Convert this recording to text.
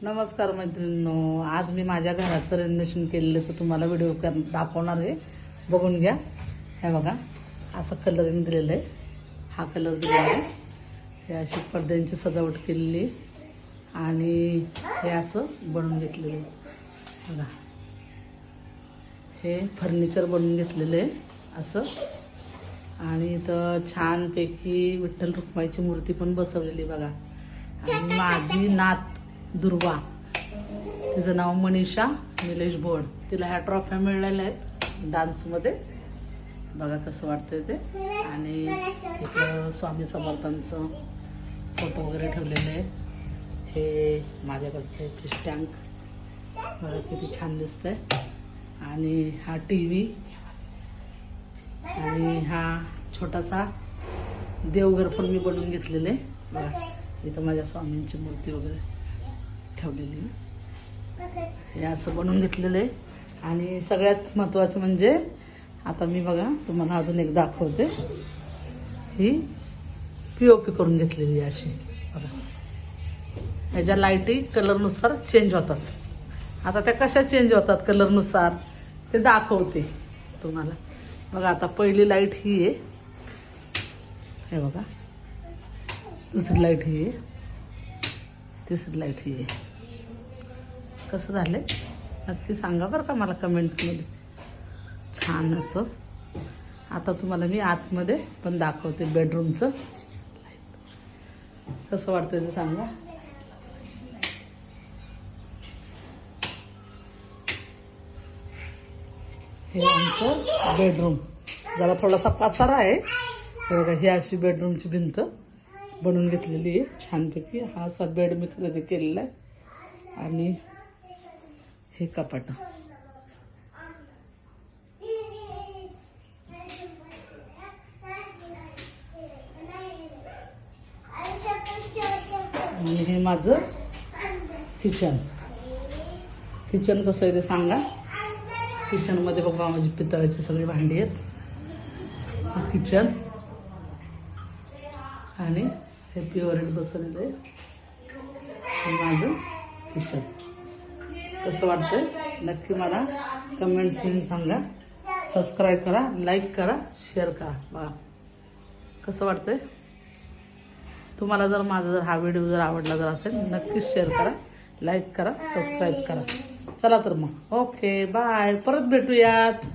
नमस्कार मैत्रिणींनो, आज मी माझ्या घराचं रेनोव्हेशन केलेलं तुम्हाला व्हिडिओ दाखवणार आहे. बघून घ्या. हे बघा, असं कलरिंग दिलेलं आहे. हा कलर दिलेला आहे. हे अशी पडद्यांची सजावट केलेली आणि हे असं बनवून घेतलेलं आहे. बघा, हे फर्निचर बनवून घेतलेलं आहे असं. आणि इथं छानपैकी विठ्ठल रुक्माईची मूर्ती पण बसवलेली बघा. आणि माझी नात दुर्वा, तिचं नाव मनीषा निलेश बोड, तिला ह्या ट्रॉफ्या मिळालेल्या आहेत डान्समध्ये. बघा कसं वाटतंय ते. आणि इकडं स्वामी समर्थांचं फोटो वगैरे ठेवलेले आहे. हे माझ्याकडचं फिश टँक बघा किती छान दिसतंय. आणि हा TV आणि हा छोटासा देवघर पण मी बनवून घेतलेले आहे. बघा, इथं माझ्या स्वामींची मूर्ती वगैरे ठेवलेली. हे असं बनवून घेतलेलं आहे. आणि सगळ्यात महत्त्वाचं म्हणजे आता मी बघा तुम्हाला अजून एक दाखवते. ही POP करून घेतलेली आहे अशी. बघा, ह्याच्या लाईटी कलरनुसार चेंज होतात. आता त्या कशा चेंज होतात कलरनुसार ते दाखवते तुम्हाला. बघा, आता पहिली लाईट ही आहे. हे बघा, दुसरी लाईट ही आहे, तिसरी लाईट ही आहे. कसं झालंय नक्की सांगा बरं का मला कमेंट्समध्ये. छान असं. आता तुम्हाला मी आतमध्ये पण दाखवते बेडरूमचं. कसं वाटतंय ते सांगा. हे आमचं बेडरूम. जरा थोडासा पसारा आहे. हे बघा, ही अशी बेडरूमची भिंत बनवून घेतलेली आहे छानपैकी. हा असा बेड मी खरेदी केलेला आहे. आणि हे कपाट. आणि हे माझं किचन. किचन कसं आहे ते सांगा. किचनमध्ये बघा माझी पितळाची सगळी भांडी आहेत. किचन आणि हे प्युअरेट बसवलेलं आहे. माझं किचन कसं वाटतंय नक्की मला कमेंट्समध्ये सांगा. सबस्क्राईब करा, लाईक करा, शेअर करा. बघा कसं वाटतंय. तुम्हाला जर माझा हा व्हिडिओ जर आवडला जर असेल नक्कीच शेअर करा, लाईक करा, सबस्क्राईब करा. चला तर मग ओके बाय, परत भेटूयात.